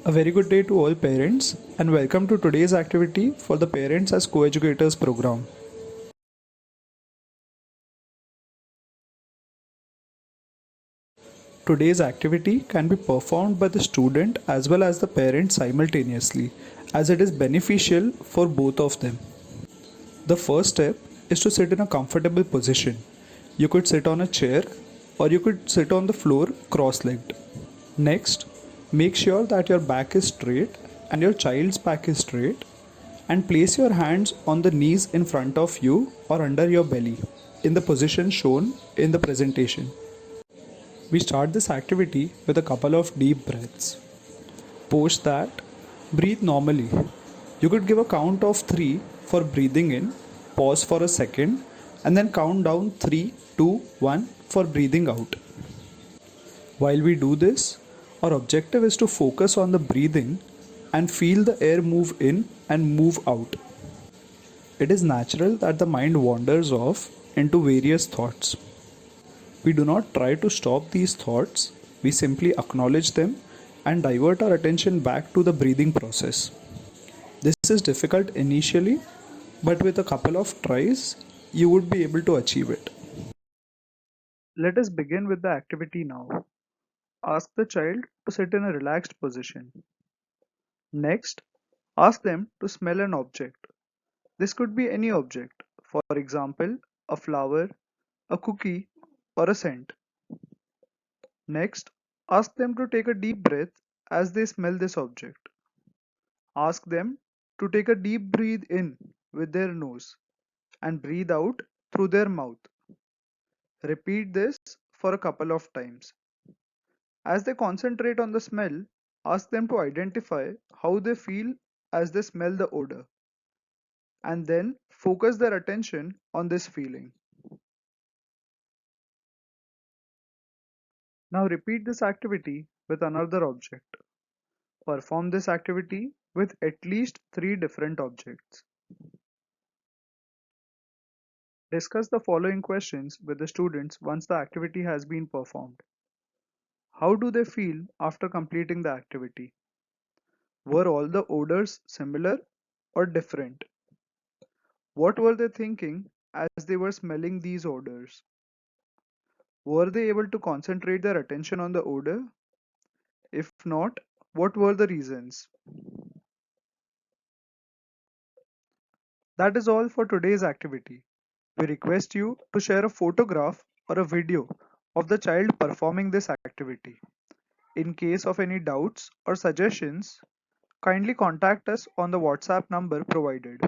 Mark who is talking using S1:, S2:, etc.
S1: A very good day to all parents and welcome to today's activity for the Parents as Co-Educators program. Today's activity can be performed by the student as well as the parent simultaneously as it is beneficial for both of them. The first step is to sit in a comfortable position. You could sit on a chair or you could sit on the floor cross-legged. Next, make sure that your back is straight and your child's back is straight and place your hands on the knees in front of you or under your belly in the position shown in the presentation. We start this activity with a couple of deep breaths. Post that, breathe normally. You could give a count of 3 for breathing in, pause for a second, and then count down 3, 2, 1 for breathing out. While we do this, our objective is to focus on the breathing and feel the air move in and move out. It is natural that the mind wanders off into various thoughts. We do not try to stop these thoughts, we simply acknowledge them and divert our attention back to the breathing process. This is difficult initially, but with a couple of tries, you would be able to achieve it. Let us begin with the activity now. Ask the child to sit in a relaxed position. Next, ask them to smell an object. This could be any object, for example, a flower, a cookie, or a scent. Next, ask them to take a deep breath as they smell this object. Ask them to take a deep breath in with their nose and breathe out through their mouth. Repeat this for a couple of times. As they concentrate on the smell, ask them to identify how they feel as they smell the odor, and then focus their attention on this feeling. Now repeat this activity with another object. Perform this activity with at least 3 different objects. Discuss the following questions with the students once the activity has been performed. How do they feel after completing the activity? Were all the odors similar or different? What were they thinking as they were smelling these odors? Were they able to concentrate their attention on the odor? If not, what were the reasons? That is all for today's activity. We request you to share a photograph or a video of the child performing this activity. In case of any doubts or suggestions, kindly contact us on the WhatsApp number provided.